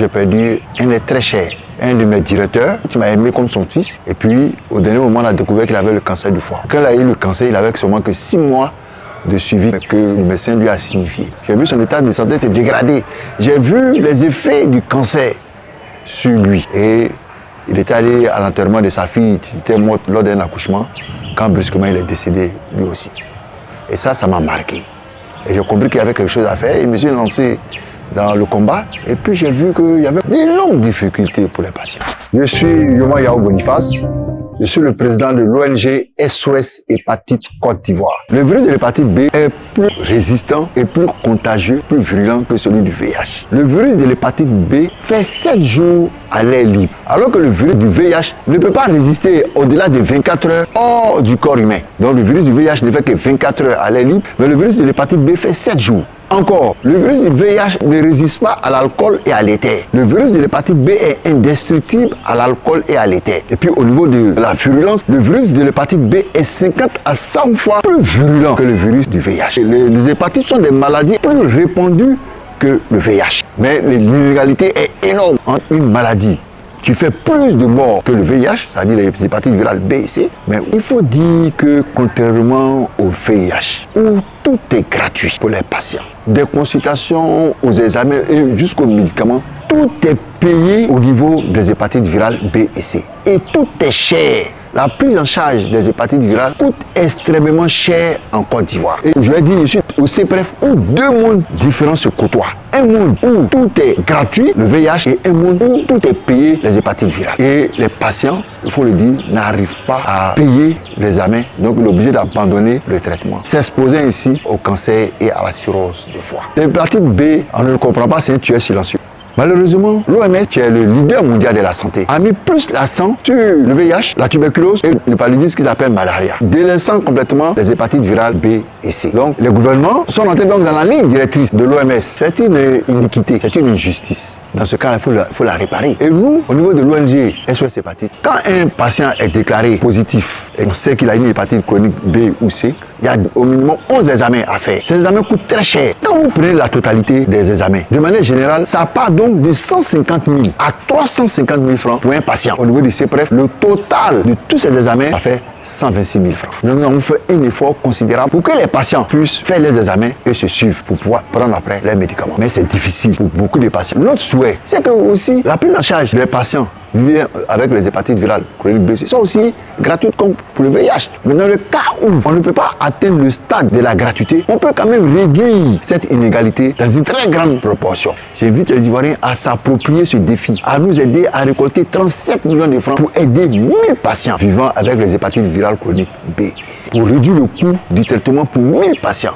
J'ai perdu un être très cher, un de mes directeurs qui m'a aimé comme son fils. Et puis, au dernier moment, on a découvert qu'il avait le cancer du foie. Quand il a eu le cancer, il avait seulement que 6 mois de suivi que le médecin lui a signifié. J'ai vu son état de santé se dégrader. J'ai vu les effets du cancer sur lui. Et il était allé à l'enterrement de sa fille qui était morte lors d'un accouchement, quand brusquement il est décédé lui aussi. Et ça m'a marqué. Et j'ai compris qu'il y avait quelque chose à faire. Et je me suis lancé dans le combat. Et puis j'ai vu qu'il y avait d'énormes difficultés pour les patients. Je suis Yoma Yao Boniface. Je suis le président de l'ONG SOS Hépatite Côte d'Ivoire. Le virus de l'hépatite B est plus résistant et plus contagieux, plus virulent que celui du VIH. Le virus de l'hépatite B fait 7 jours à l'air libre, alors que le virus du VIH ne peut pas résister au-delà de 24 heures hors du corps humain. Donc le virus du VIH ne fait que 24 heures à l'air libre, mais le virus de l'hépatite B fait 7 jours. Encore, le virus du VIH ne résiste pas à l'alcool et à l'éther. Le virus de l'hépatite B est indestructible à l'alcool et à l'éther. Et puis au niveau de la virulence, le virus de l'hépatite B est 50 à 100 fois plus virulent que le virus du VIH. Les hépatites sont des maladies plus répandues que le VIH. Mais l'inégalité est énorme entre une maladie qui fait plus de morts que le VIH, c'est-à-dire les hépatites virales B et C. Mais il faut dire que contrairement au VIH, où tout est gratuit pour les patients, des consultations aux examens et jusqu'aux médicaments, tout est payé au niveau des hépatites virales B et C. Et tout est cher. La prise en charge des hépatites virales coûte extrêmement cher en Côte d'Ivoire. Et je l'ai dit ici au CPREF où deux mondes différents se côtoient. Un monde où tout est gratuit, le VIH, et un monde où tout est payé, les hépatites virales. Et les patients, il faut le dire, n'arrivent pas à payer l'examen. Donc il est obligé d'abandonner le traitement, s'exposant ainsi au cancer et à la cirrhose de foie. L'hépatite B, on ne le comprend pas, c'est un tueur silencieux. Malheureusement, l'OMS, qui est le leader mondial de la santé, a mis plus l'accent sur le VIH, la tuberculose et le paludisme qu'ils appellent malaria, délaissant complètement les hépatites virales B et C. Donc, les gouvernements sont entrés donc dans la ligne directrice de l'OMS. C'est une iniquité, c'est une injustice. Dans ce cas, il faut la réparer. Et nous, au niveau de l'ONG SOS Hépatite, quand un patient est déclaré positif et on sait qu'il a une hépatite chronique B ou C, il y a au minimum 11 examens à faire. Ces examens coûtent très cher. Quand vous prenez la totalité des examens, de manière générale, ça part donc de 150 000 à 350 000 francs pour un patient. Au niveau du CPREF, le total de tous ces examens, ça fait 126 000 francs. Donc nous avons fait un effort considérable pour que les patients puissent faire les examens et se suivre pour pouvoir prendre après les médicaments. Mais c'est difficile pour beaucoup de patients. Notre souhait, c'est que aussi la prise en charge des patients vivant avec les hépatites virales chroniques B sont aussi gratuites comme pour le VIH. Mais dans le cas où on ne peut pas atteindre le stade de la gratuité, on peut quand même réduire cette inégalité dans une très grande proportion. J'invite les Ivoiriens à s'approprier ce défi, à nous aider à récolter 37 millions de francs pour aider 1000 patients vivant avec les hépatites virales chroniques B et C, pour réduire le coût du traitement pour 1000 patients.